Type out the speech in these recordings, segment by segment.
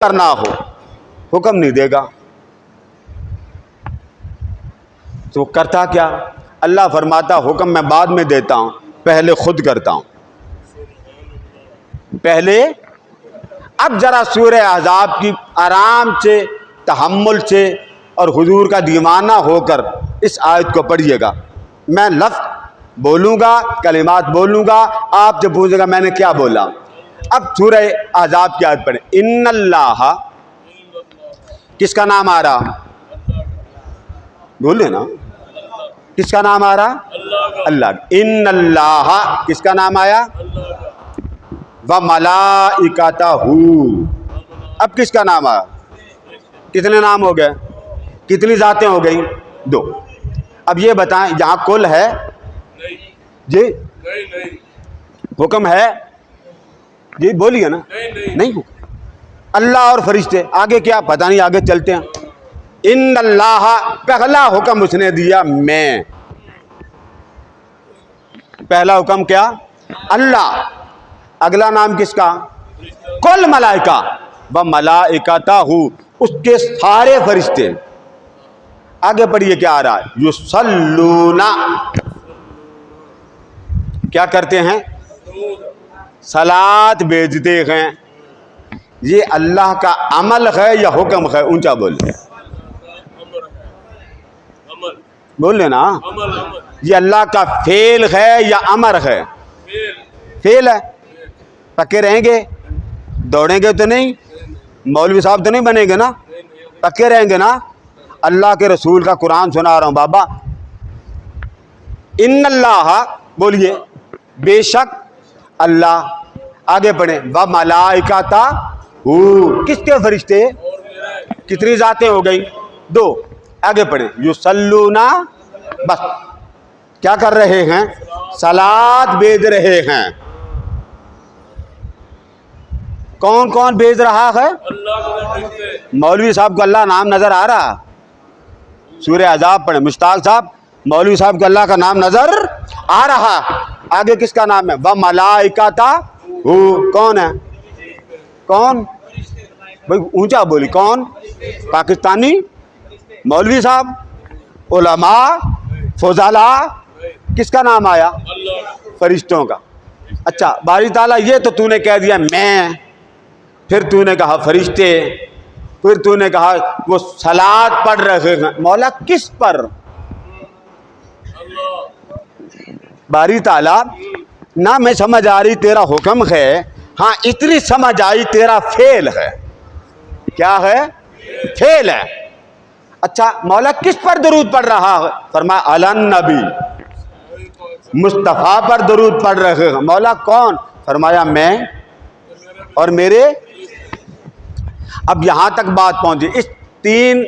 करना हो हुक्म नहीं देगा तो करता क्या? अल्लाह फरमाता हुक्म मैं बाद में देता हूँ, पहले खुद करता हूँ पहले। अब जरा सूरह अहज़ाब की आराम से, तहम्मुल से और हुजूर का दीवाना होकर इस आयत को पढ़िएगा। मैं लफ्ज़ बोलूँगा, कलिमात बोलूँगा, आपसे पूछेगा मैंने क्या बोला। अब सूरह अहज़ाब की आयत पढ़ें। इन्नल्लाह, किसका नाम आ रहा? बोले ना, किसका नाम आ रहा? अल्लाह। इन्नल्लाह, किसका नाम आया? व मलाइकतहू, अब किसका नाम आया? कितने नाम हो गए? कितनी जातें हो गई? 2। अब ये बताएं, यहाँ कुल है जी? हुक्म है जी? बोलिए ना। नहीं हुक्म, अल्लाह और फरिश्ते। आगे क्या पता नहीं, आगे चलते हैं। इन्नल्लाह, पहला हुक्म उसने दिया मैं। पहला हुक्म क्या? अल्लाह। अगला नाम किसका? कुल मलाइका व मलाइकतहू, उसके सारे फरिश्ते। आगे पढ़िए क्या आ रहा है? युसल्लूना, क्या करते हैं? सलात भेजते हैं। ये अल्लाह का अमल है या हुक्म है? ऊंचा बोले, बोले ना। ये अल्लाह का फेल है या अमर है? फेल है। पक्के रहेंगे, दौड़ेंगे तो नहीं, मौलवी साहब तो नहीं बनेंगे ना, पक्के रहेंगे ना। अल्लाह के रसूल का कुरान सुना रहा हूं बाबा। इन्नल्लाह, बोलिए, बेशक अल्लाह। आगे पढ़े, व मलाइकतहू, किसके फरिश्ते? कितनी जातें हो गई? 2। आगे पढ़े, युसल्लूना, बस क्या कर रहे हैं? सलात भेज रहे हैं। कौन कौन भेज रहा है? मौलवी साहब को अल्लाह नाम नजर आ रहा? सूरह अहज़ाब पढ़े, मुश्ताक साहब, मौलवी साहब को अल्लाह का नाम नजर आ रहा। आगे किसका नाम है? व मलाइकतहू, कौन है? कौन भाई? ऊंचा बोली, कौन? पाकिस्तानी मौलवी साहब, उलमा, फुज़ला, किसका नाम आया? फरिश्तों का। अच्छा बारी ताला, ये तो तूने कह दिया मैं, फिर तूने कहा फरिश्ते, फिर तूने कहा वो सलात पढ़ रहे हैं। मौला किस पर? बारी ताला, ना मैं समझ आ रही तेरा हुक्म है, हाँ इतनी समझ आई तेरा फेल है। क्या है? फेल है। अच्छा मौला किस पर दरूद पढ़ रहा है? फरमाया अलन नबी, मुस्तफ़ा पर दरूद पढ़ रहे हैं। मौला कौन? फरमाया मैं और मेरे। अब यहां तक बात पहुंची। इस 3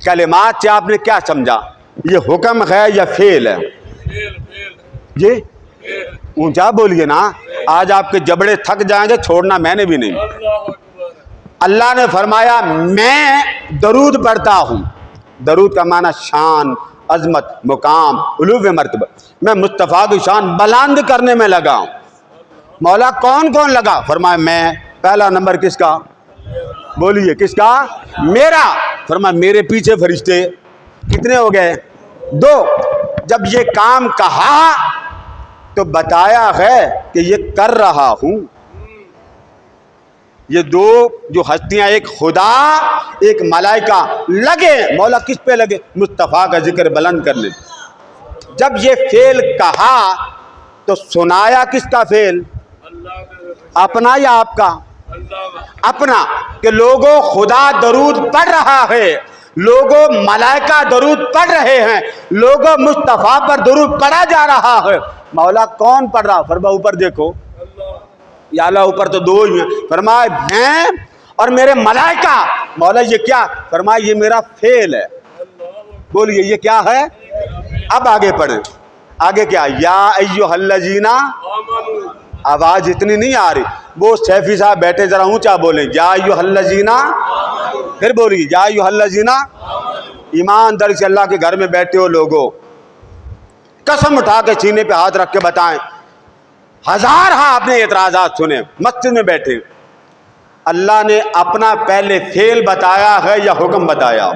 कलिमात से आपने क्या समझा? ये हुक्म है या फेल है? जी ऊंचा बोलिए ना, आज आपके जबड़े थक जाएंगे, छोड़ना मैंने भी नहीं। अल्लाह ने फरमाया मैं दरूद पढ़ता हूं। दरूद का माना शान, अजमत, मुकाम, उलूव मर्तबा। मैं मुस्तफ़ा की शान बुलंद करने में लगा हूं। मौला कौन कौन लगा? फरमाया मैं। पहला नंबर किसका? बोलिए किसका? मेरा। फरमाया मेरे पीछे फरिश्ते। कितने हो गए? 2। जब ये काम कहा तो बताया है कि ये कर रहा हूं। ये 2 जो हस्तियां, एक खुदा एक मलाइका, लगे। मौला किस पे लगे? मुस्तफ़ा का जिक्र बुलंद कर ले। जब ये फेल कहा तो सुनाया किसका फेल? अपना या आपका? अपना। कि लोगों खुदा दरूद पढ़ रहा है, लोगों मलाइका दरूद पढ़ रहे हैं, लोगों मुस्तफ़ा पर दरूद पढ़ा जा रहा है। मौला कौन पढ़ रहा? फरमाया ऊपर देखो। या अल्लाह ऊपर तो 2 ही हैं। फरमाया मैं और मेरे मलाइका। मौला ये क्या? फरमाया ये मेरा फेल है। बोलिए ये क्या है? अब आगे पढ़ें। आगे क्या? या अय्युहल्लज़ीना, आवाज इतनी नहीं आ रही, वो सैफी साहब बैठे, जरा ऊंचा बोले, या अय्युहल्लज़ीना। फिर बोलिए या अय्युहल्लज़ीना। ईमानदारी से अल्लाह के घर में बैठे हो लोगों, कसम उठा के सीने पे हाथ रख के बताएं, 1000 आपने एतराज़ात सुने मस्जिद में बैठे, अल्लाह ने अपना पहले फेल बताया है या हुक्म बताया?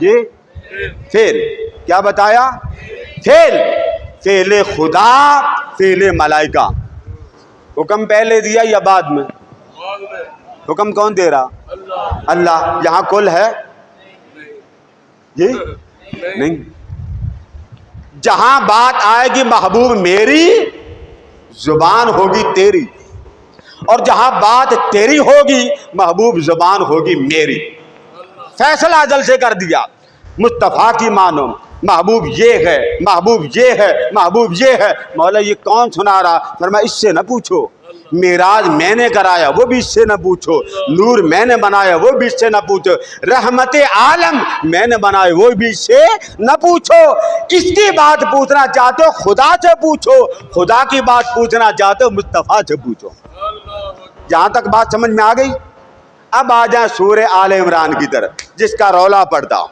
जी फेल। क्या बताया? फेल। फेले खुदा, फेले मलाइका। हुक्म पहले दिया या बाद में? हुक्म कौन दे रहा? अल्लाह। यहाँ कुल है? जी नहीं। जहां बात आएगी महबूब मेरी, जुबान होगी तेरी, और जहां बात तेरी होगी महबूब जुबान होगी मेरी। फैसला अजल से कर दिया, मुस्तफ़ा की मानो, महबूब ये है, महबूब ये है, महबूब ये है। मौला ये कौन सुना रहा? फरमाया इससे न पूछो। मेराज मैंने कराया, वो भी इससे न पूछो। नूर मैंने बनाया, वो भी इससे न पूछो। रहमते आलम मैंने बनाए, वो भी इससे न पूछो। इसकी बात पूछना चाहते हो खुदा से पूछो, खुदा की बात पूछना चाहते हो मुस्तफ़ा से पूछो। जहां तक बात समझ में आ गई, अब आ जाए सूरह आले इमरान की तरफ, जिसका रौला पड़ता।